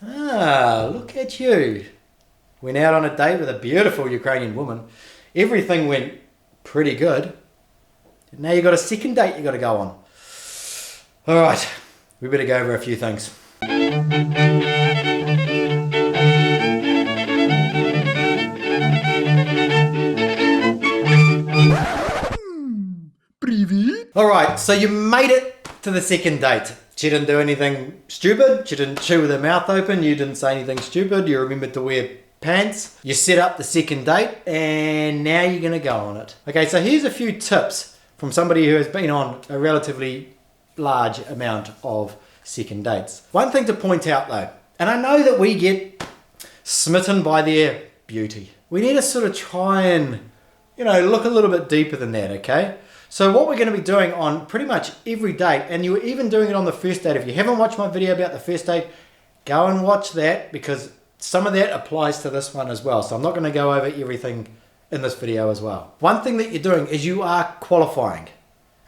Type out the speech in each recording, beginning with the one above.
Ah, look at you. Went out on a date with a beautiful Ukrainian woman. Everything went pretty good. Now you got a second date you got to go on. All right, we better go over a few things. All right, so you made it to the second date. She didn't do anything stupid. She didn't chew with her mouth open. You didn't say anything stupid. You remembered to wear pants. You set up the second date and now you're going to go on it. Okay, so here's a few tips from somebody who has been on a relatively large amount of second dates. One thing to point out though, and I know that we get smitten by their beauty. We need to sort of try and, look a little bit deeper than that, okay? So what we're going to be doing on pretty much every date, and you're even doing it on the first date. If you haven't watched my video about the first date, go and watch that because some of that applies to this one as well. So I'm not going to go over everything in this video as well. One thing that you're doing is you are qualifying.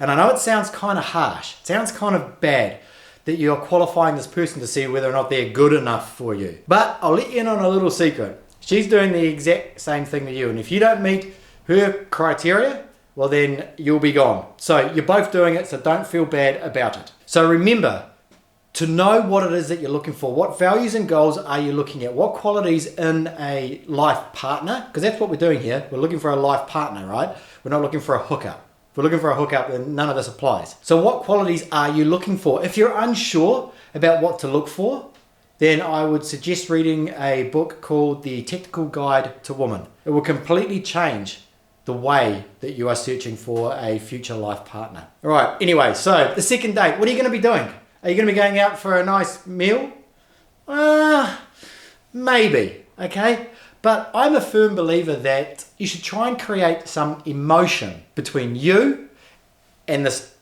And I know it sounds kind of harsh. It sounds kind of bad that you're qualifying this person to see whether or not they're good enough for you. But I'll let you in on a little secret. She's doing the exact same thing to you. And if you don't meet her criteria, well then you'll be gone. So you're both doing it, so don't feel bad about it. So remember to know what it is that you're looking for. What values and goals are you looking at? What qualities in a life partner? Because that's what we're doing here. We're looking for a life partner, right? We're not looking for a hookup. If we're looking for a hookup, then none of this applies. So what qualities are you looking for? If you're unsure about what to look for, then I would suggest reading a book called The Technical Guide to Woman. It will completely change the way that you are searching for a future life partner. All right, anyway, so the second date, what are you going to be doing? Are you going to be going out for a nice meal? Maybe, okay? But I'm a firm believer that you should try and create some emotion between you and this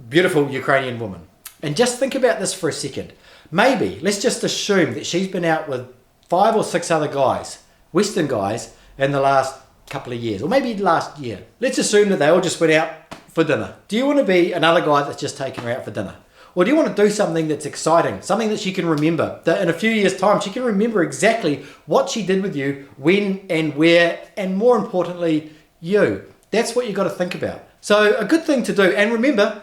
beautiful Ukrainian woman. And just think about this for a second. Maybe, let's just assume that she's been out with 5 or 6 other guys, Western guys, in the last couple of years, or maybe last year. Let's assume that they all just went out for dinner. Do you want to be another guy that's just taken her out for dinner? Or do you want to do something that's exciting, something that she can remember, that in a few years' time she can remember exactly what she did with you, when and where, and more importantly, you. That's what you've got to think about. So a good thing to do, and remember,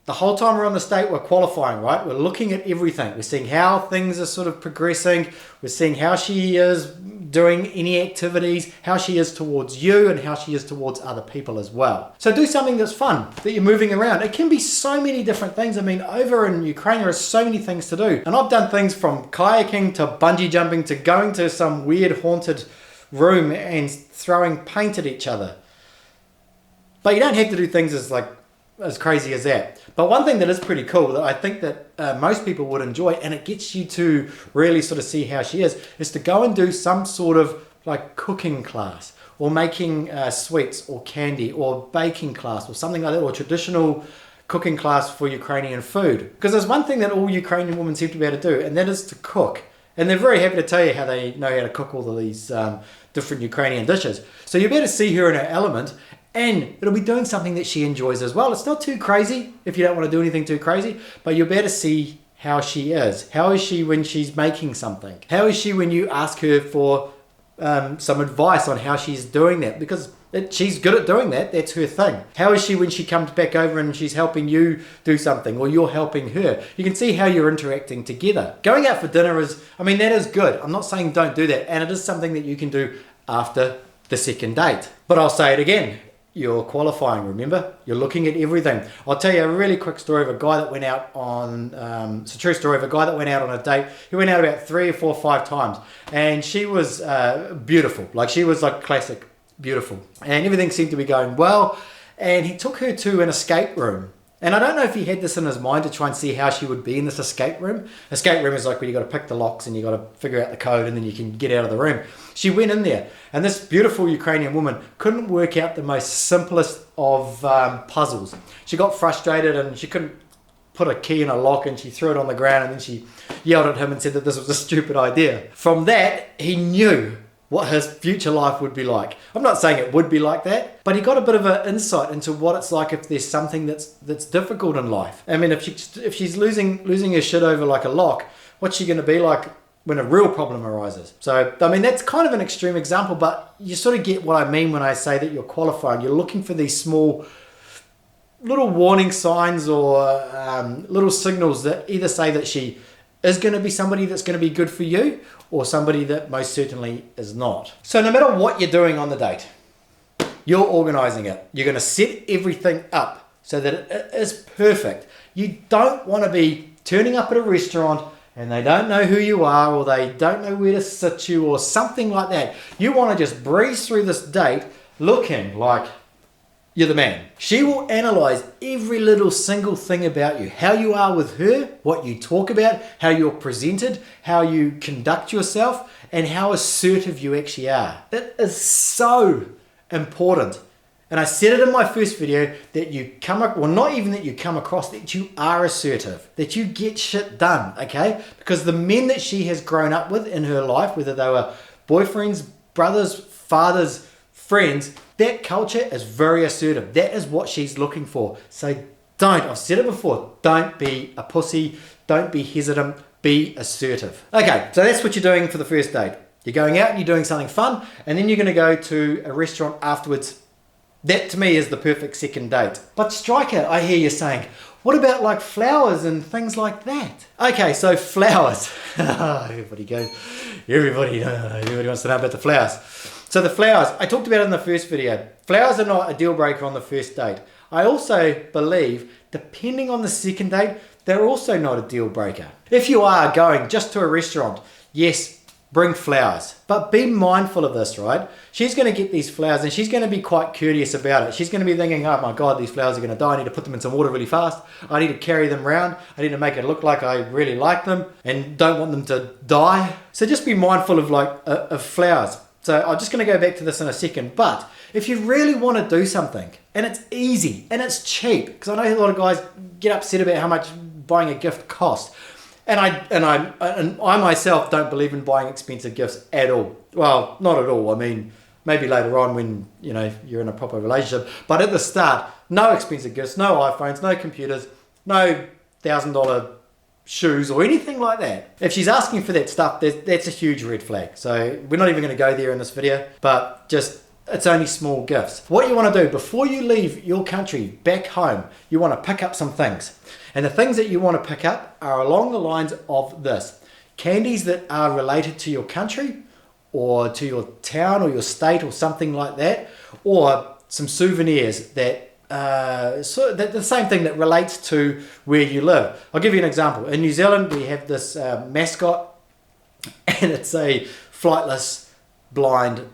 the whole time we're on the date, we're qualifying, right? We're looking at everything. We're seeing how things are sort of progressing. We're seeing how she is doing any activities, how she is towards you, and how she is towards other people as well. So do something that's fun, that you're moving around. It can be so many different things. I mean, over in Ukraine, there are so many things to do. And I've done things from kayaking to bungee jumping to going to some weird haunted room and throwing paint at each other. But you don't have to do things as crazy as that. But one thing that is pretty cool that I think that most people would enjoy, and it gets you to really sort of see how she is to go and do some sort of like cooking class or making sweets or candy or baking class or something like that, or traditional cooking class for Ukrainian food. Because there's one thing that all Ukrainian women seem to be able to do, and that is to cook. And they're very happy to tell you how they know how to cook all of these different Ukrainian dishes. So you better see her in her element, and it'll be doing something that she enjoys as well. It's not too crazy if you don't want to do anything too crazy, but you'll better see how she is. How is she when she's making something? How is she when you ask her for some advice on how she's doing that? Because she's good at doing that. That's her thing. How is she when she comes back over and she's helping you do something, or you're helping her? You can see how you're interacting together. Going out for dinner that is good. I'm not saying don't do that. And it is something that you can do after the second date. But I'll say it again. You're qualifying, remember? You're looking at everything. I'll tell you a really quick story of a guy that went out on, it's a true story of a guy that went out on a date. He went out about 3 or 4 or 5 times. And she was beautiful. Like, she was like classic beautiful. And everything seemed to be going well. And he took her to an escape room. And I don't know if he had this in his mind to try and see how she would be in this escape room. Escape room is like where you got to pick the locks and you got to figure out the code and then you can get out of the room. She went in there, and this beautiful Ukrainian woman couldn't work out the most simplest of puzzles. She got frustrated and she couldn't put a key in a lock, and she threw it on the ground, and then she yelled at him and said that this was a stupid idea. From that, he knew what his future life would be like. I'm not saying it would be like that, but he got a bit of an insight into what it's like if there's something that's difficult in life. I mean, if she's losing her shit over like a lock, what's she going to be like when a real problem arises. So, I mean, that's kind of an extreme example, but you sort of get what I mean when I say that you're qualifying. You're looking for these small little warning signs or little signals that either say that she is going to be somebody that's going to be good for you or somebody that most certainly is not. So no matter what you're doing on the date, you're organizing it. You're going to set everything up so that it is perfect. You don't want to be turning up at a restaurant and they don't know who you are or they don't know where to sit you or something like that. You want to just breeze through this date looking like you're the man. She will analyze every little single thing about you, how you are with her, what you talk about, how you're presented, how you conduct yourself, and how assertive you actually are. It is so important. And I said it in my first video that you not even that you come across, that you are assertive, that you get shit done, okay? Because the men that she has grown up with in her life, whether they were boyfriends, brothers, fathers, friends, that culture is very assertive. That is what she's looking for. So I've said it before, don't be a pussy, don't be hesitant, be assertive. Okay, so that's what you're doing for the first date. You're going out and you're doing something fun, and then you're gonna go to a restaurant afterwards. That to me is the perfect second date. But Striker, I hear you saying, what about like flowers and things like that? Okay, so flowers. Everybody wants to know about the flowers. So the flowers, I talked about it in the first video. Flowers are not a deal breaker on the first date. I also believe, depending on the second date, they're also not a deal breaker. If you are going just to a restaurant, yes, bring flowers. But be mindful of this, right? She's going to get these flowers and she's going to be quite courteous about it. She's going to be thinking, oh my God, these flowers are going to die. I need to put them in some water really fast. I need to carry them around. I need to make it look like I really like them and don't want them to die. So just be mindful of flowers. So I'm just going to go back to this in a second. But if you really want to do something and it's easy and it's cheap, because I know a lot of guys get upset about how much buying a gift costs. And I myself don't believe in buying expensive gifts at all. Well, not at all. I mean, maybe later on when you're in a proper relationship. But at the start, no expensive gifts, no iPhones, no computers, no $1,000 shoes or anything like that. If she's asking for that stuff, that's a huge red flag. So we're not even going to go there in this video. But just it's only small gifts. What you want to do before you leave your country back home, you want to pick up some things. And the things that you want to pick up are along the lines of this. Candies that are related to your country or to your town or your state or something like that. Or some souvenirs that the same thing that relates to where you live. I'll give you an example. In New Zealand, we have this mascot and it's a flightless blind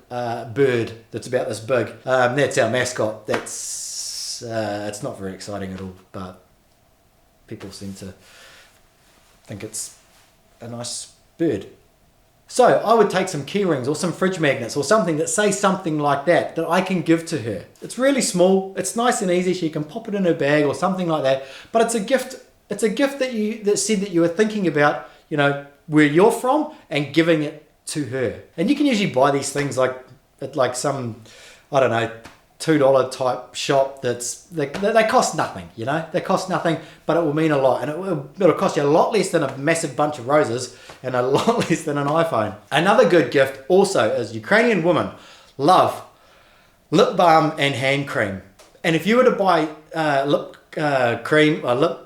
bird that's about this big. That's our mascot. It's not very exciting at all, but people seem to think it's a nice bird. So I would take some key rings or some fridge magnets or something that say something like that I can give to her. It's really small, it's nice and easy, she can pop it in her bag or something like that, but it's a gift that said that you were thinking about, where you're from and giving it to her. And you can usually buy these things at some, I don't know, $2 type shop they cost nothing, they cost nothing, but it will mean a lot, and it'll cost you a lot less than a massive bunch of roses and a lot less than an iPhone. Another good gift also is Ukrainian women love lip balm and hand cream. And if you were to buy lip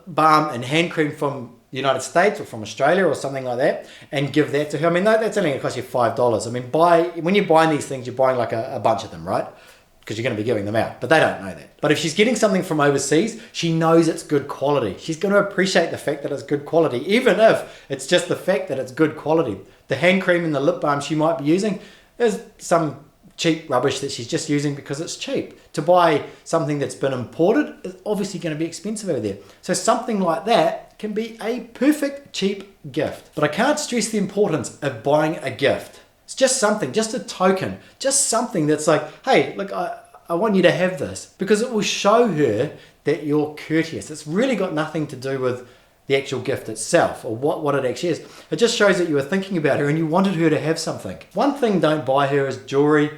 balm and hand cream from the United States or from Australia or something like that and give that to her, I mean, that's only going to cost you $5. I mean, when you're buying these things, you're buying like a bunch of them, right? Because you're going to be giving them out, but they don't know that. But if she's getting something from overseas, she knows it's good quality. She's going to appreciate the fact that it's good quality, even if it's just the fact that it's good quality. The hand cream and the lip balm she might be using is some cheap rubbish that she's just using because it's cheap. To buy something that's been imported is obviously going to be expensive over there. So something like that can be a perfect cheap gift. But I can't stress the importance of buying a gift. It's just something, just a token, just something that's like, hey, look, I want you to have this, because it will show her that you're courteous. It's really got nothing to do with the actual gift itself or what it actually is. It just shows that you were thinking about her and you wanted her to have something. One thing don't buy her is jewelry,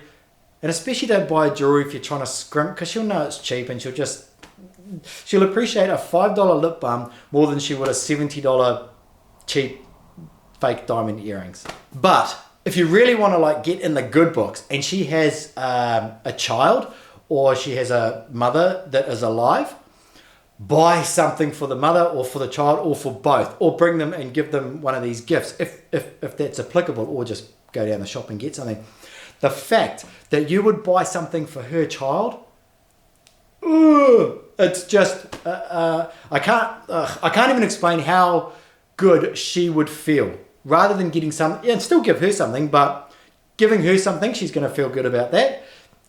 and especially don't buy jewelry if you're trying to scrimp, because she'll know it's cheap and she'll appreciate a $5 lip balm more than she would a $70 cheap fake diamond earrings. But if you really want to like get in the good books and she has a child or she has a mother that is alive, buy something for the mother or for the child or for both, or bring them and give them one of these gifts if that's applicable, or just go down the shop and get something. The fact that you would buy something for her child, it's just I can't even explain how good she would feel. Rather than getting something, and still give her something, but giving her something, she's going to feel good about that.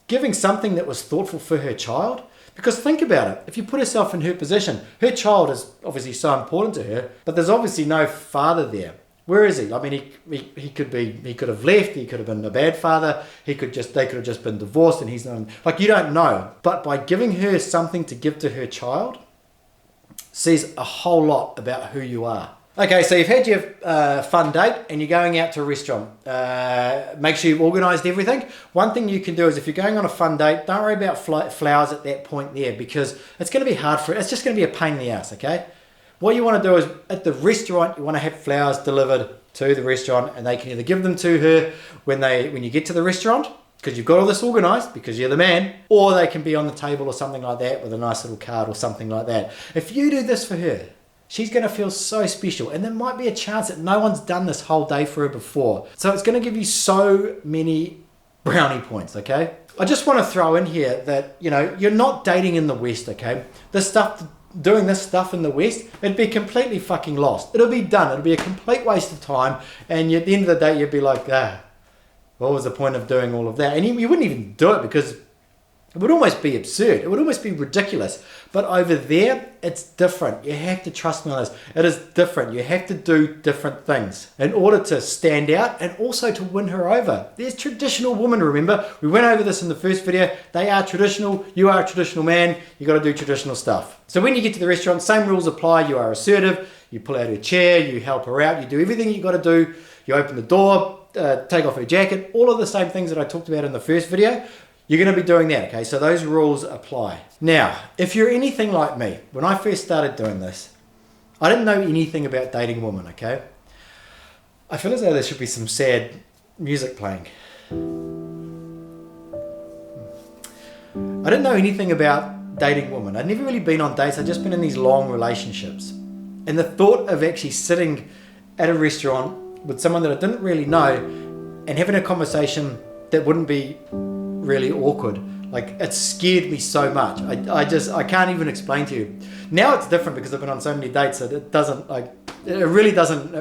Giving something that was thoughtful for her child. Because think about it, if you put yourself in her position, her child is obviously so important to her, but there's obviously no father there. Where is he? I mean, he could have left, he could have been a bad father, they could have just been divorced, and he's not, like, you don't know. But by giving her something to give to her child, says a whole lot about who you are. Okay, so you've had your fun date and you're going out to a restaurant. Make sure you've organised everything. One thing you can do is, if you're going on a fun date, don't worry about flowers at that point there, because it's going to be hard for it. It's just going to be a pain in the ass, okay? What you want to do is, at the restaurant, you want to have flowers delivered to the restaurant, and they can either give them to her when you get to the restaurant, because you've got all this organised, because you're the man, or they can be on the table or something like that with a nice little card or something like that. If you do this for her, she's going to feel so special, and there might be a chance that no one's done this whole day for her before. So it's going to give you so many brownie points, okay? I just want to throw in here that, you're not dating in the West, okay? Doing this stuff in the West, it'd be completely fucking lost. It'll be done. It'll be a complete waste of time, and at the end of the day, you'd be like, what was the point of doing all of that? And you wouldn't even do it, because it would almost be absurd. It would almost be ridiculous. But over there, it's different. You have to trust me on this. It is different. You have to do different things in order to stand out and also to win her over. There's traditional women, remember? We went over this in the first video. They are traditional. You are a traditional man. You got to do traditional stuff. So when you get to the restaurant, same rules apply. You are assertive. You pull out her chair. You help her out. You do everything you got to do. You open the door, take off her jacket. All of the same things that I talked about in the first video. You're going to be doing that, okay? So those rules apply. Now, if you're anything like me, when I first started doing this, I didn't know anything about dating women, okay? I feel as though there should be some sad music playing. I didn't know anything about dating women. I'd never really been on dates. I'd just been in these long relationships. And the thought of actually sitting at a restaurant with someone that I didn't really know and having a conversation that wouldn't be really awkward, like, it scared me so much. I can't even explain to you. Now it's different because I've been on so many dates that it really doesn't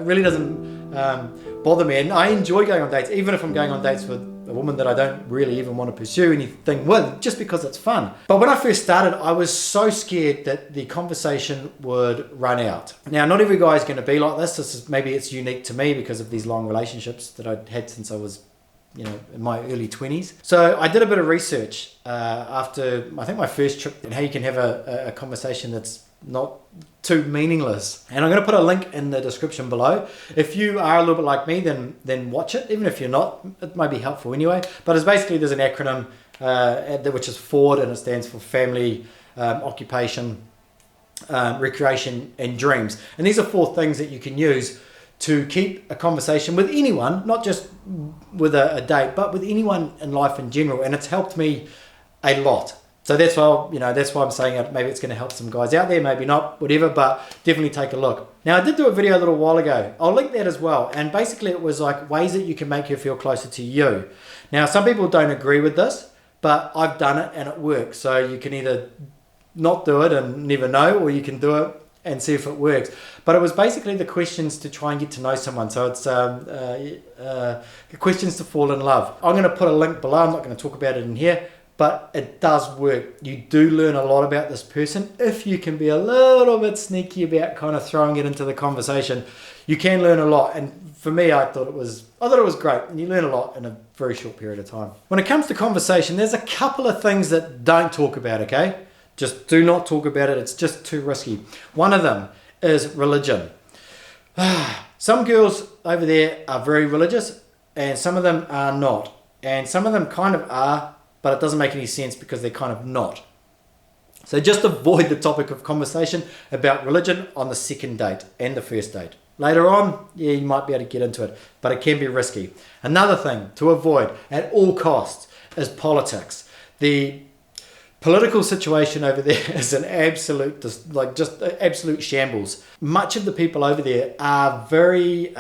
bother me, and I enjoy going on dates, even if I'm going on dates with a woman that I don't really even want to pursue anything with, just because it's fun. But when I first started, I was so scared that the conversation would run out. Now, not every guy is going to be like this. Maybe it's unique to me because of these long relationships that I'd had since I was in my early 20s. So I did a bit of research after, I think, my first trip, and how you can have a conversation that's not too meaningless. And I'm going to put a link in the description below. If you are a little bit like me, then watch it. Even if you're not, it might be helpful anyway. But it's basically, there's an acronym which is F.O.R.D, and it stands for family, occupation, recreation, and dreams. And these are 4 things that you can use to keep a conversation with anyone, not just with a date, but with anyone in life in general. And it's helped me a lot. So that's why I'm saying it. Maybe it's going to help some guys out there, maybe not, whatever, but definitely take a look. Now, I did do a video a little while ago. I'll link that as well. And basically it was like ways that you can make her feel closer to you. Now, some people don't agree with this, but I've done it and it works. So you can either not do it and never know, or you can do it and see if it works. But it was basically the questions to try and get to know someone. So it's questions to fall in love. I'm going to put a link below. I'm not going to talk about it in here, but it does work. You do learn a lot about this person. If you can be a little bit sneaky about kind of throwing it into the conversation, you can learn a lot. And for me, I thought it was great. And you learn a lot in a very short period of time. When it comes to conversation, there's a couple of things that don't talk about, okay? Just do not talk about it. It's just too risky. One of them is religion. Some girls over there are very religious, and some of them are not. And some of them kind of are, but it doesn't make any sense because they're kind of not. So just avoid the topic of conversation about religion on the second date and the first date. Later on, yeah, you might be able to get into it, but it can be risky. Another thing to avoid at all costs is politics. The political situation over there is an absolute, just absolute shambles. Much of the people over there are very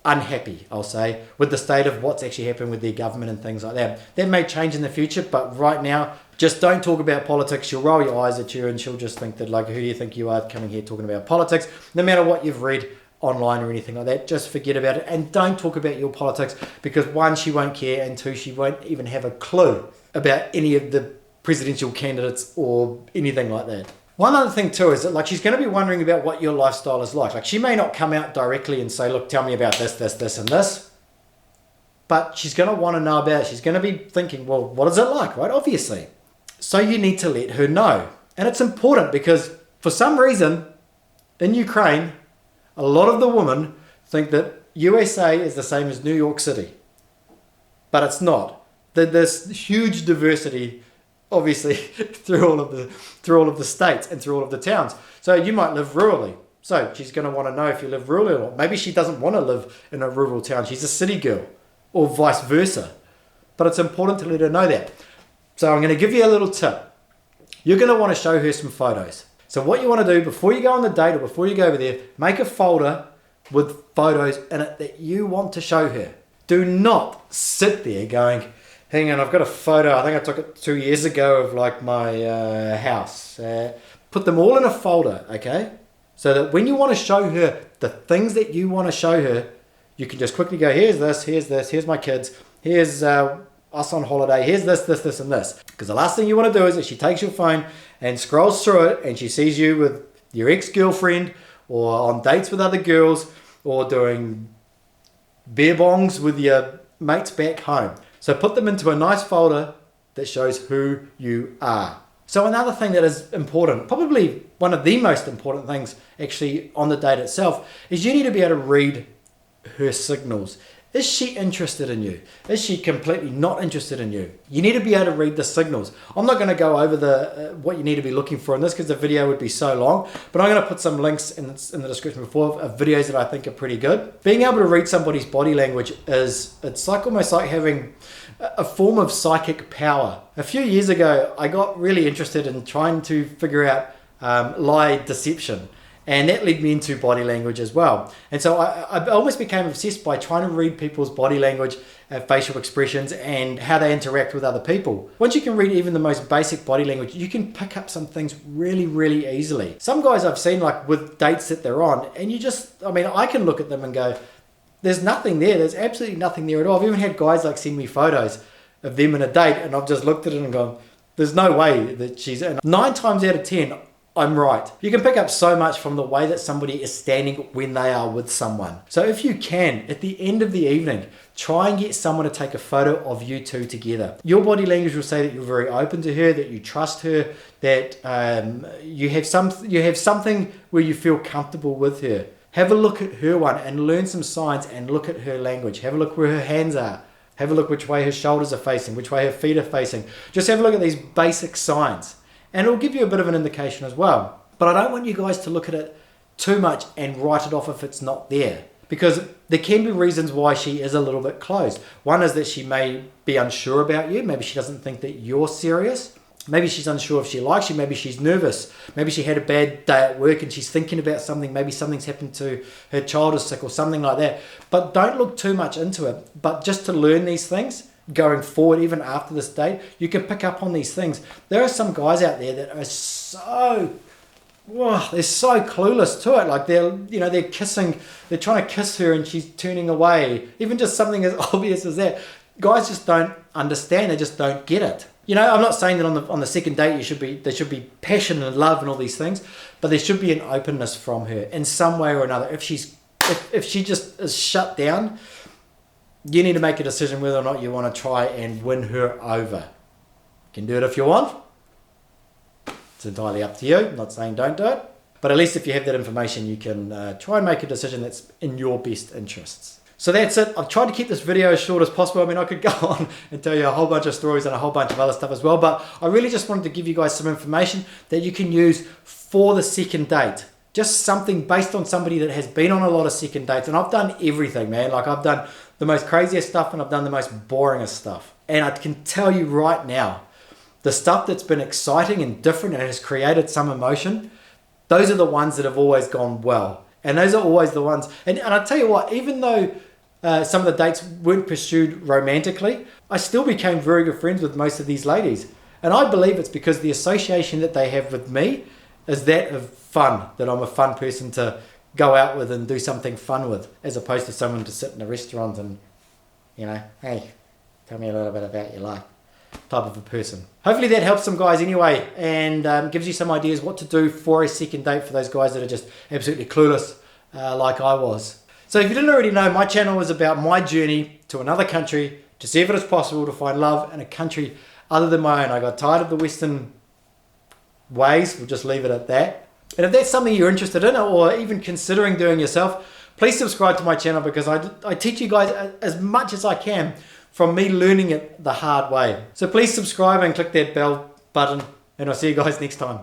unhappy, I'll say, with the state of what's actually happening with their government and things like that. That may change in the future, but right now, just don't talk about politics. She'll roll your eyes at you and she'll just think that, like, who do you think you are coming here talking about politics? No matter what you've read online or anything like that, just forget about it and don't talk about your politics, because one, she won't care, and two, she won't even have a clue about any of the presidential candidates or anything like that. One other thing too is that, like, she's going to be wondering about what your lifestyle is like. Like, she may not come out directly and say, look, tell me about this, this, this, and this. But she's going to want to know about it. She's going to be thinking, well, what is it like, right? Obviously. So you need to let her know. And it's important because for some reason in Ukraine, a lot of the women think that USA is the same as New York City. But it's not. There's huge diversity, obviously, through all of the states and through all of the towns. So you might live rurally. So she's going to want to know if you live rurally or not. Maybe she doesn't want to live in a rural town. She's a city girl, or vice versa. But it's important to let her know that. So I'm going to give you a little tip. You're going to want to show her some photos. So what you want to do before you go on the date or before you go over there, make a folder with photos in it that you want to show her. Do not sit there going, hang on, I've got a photo, I think I took it 2 years ago of like my house. Put them all in a folder, okay? So that when you want to show her the things that you want to show her, you can just quickly go, here's this, here's my kids, here's us on holiday, here's this, this, this, and this. Because the last thing you want to do is that she takes your phone and scrolls through it and she sees you with your ex-girlfriend or on dates with other girls or doing beer bongs with your mates back home. So put them into a nice folder that shows who you are. So another thing that is important, probably one of the most important things actually on the date itself, is you need to be able to read her signals. Is she interested in you? Is she completely not interested in you? You need to be able to read the signals. I'm not going to go over the what you need to be looking for in this because the video would be so long, but I'm going to put some links in the description before of videos that I think are pretty good. Being able to read somebody's body language it's like almost like having a form of psychic power. A few years ago, I got really interested in trying to figure out lie deception. And that led me into body language as well. And so I almost became obsessed by trying to read people's body language, facial expressions, and how they interact with other people. Once you can read even the most basic body language, you can pick up some things really, really easily. Some guys I've seen, like with dates that they're on, and I can look at them and go, there's nothing there. There's absolutely nothing there at all. I've even had guys like send me photos of them in a date, and I've just looked at it and gone, there's no way that she's in. 9 times out of 10, I'm right. You can pick up so much from the way that somebody is standing when they are with someone. So if you can, at the end of the evening, try and get someone to take a photo of you two together. Your body language will say that you're very open to her, that you trust her, that you have something where you feel comfortable with her. Have a look at her one and learn some signs and look at her language. Have a look where her hands are. Have a look which way her shoulders are facing, which way her feet are facing. Just have a look at these basic signs. And it'll give you a bit of an indication as well. But I don't want you guys to look at it too much and write it off if it's not there. Because there can be reasons why she is a little bit closed. One is that she may be unsure about you. Maybe she doesn't think that you're serious. Maybe she's unsure if she likes you. Maybe she's nervous. Maybe she had a bad day at work and she's thinking about something. Maybe something's happened to her child is sick or something like that. But don't look too much into it. But just to learn these things, going forward, even after this date, you can pick up on these things. There are some guys out there that are they're so clueless to it. Like they're kissing, they're trying to kiss her and she's turning away. Even just something as obvious as that. Guys just don't understand. They just don't get it. I'm not saying that on the second date there should be passion and love and all these things, but there should be an openness from her in some way or another. If she just is shut down, you need to make a decision whether or not you want to try and win her over. You can do it if you want. It's entirely up to you. I'm not saying don't do it. But at least if you have that information, you can try and make a decision that's in your best interests. So that's it. I've tried to keep this video as short as possible. I mean, I could go on and tell you a whole bunch of stories and a whole bunch of other stuff as well. But I really just wanted to give you guys some information that you can use for the second date. Just something based on somebody that has been on a lot of second dates. And I've done everything, man. Like I've done the most craziest stuff and I've done the most boringest stuff. And I can tell you right now, the stuff that's been exciting and different and has created some emotion, those are the ones that have always gone well. And those are always the ones. And I tell you what, even though some of the dates weren't pursued romantically, I still became very good friends with most of these ladies. And I believe it's because the association that they have with me is that of fun, that I'm a fun person to go out with and do something fun with, as opposed to someone to sit in a restaurant and, you know, hey, tell me a little bit about your life type of a person. Hopefully that helps some guys anyway, and gives you some ideas what to do for a second date for those guys that are just absolutely clueless like I was. So if you didn't already know, my channel is about my journey to another country to see if it is possible to find love in a country other than my own. I got tired of the Western ways, we'll just leave it at that. And if that's something you're interested in or even considering doing yourself, please subscribe to my channel, because I teach you guys as much as I can from me learning it the hard way. So please subscribe and click that bell button, and I'll see you guys next time.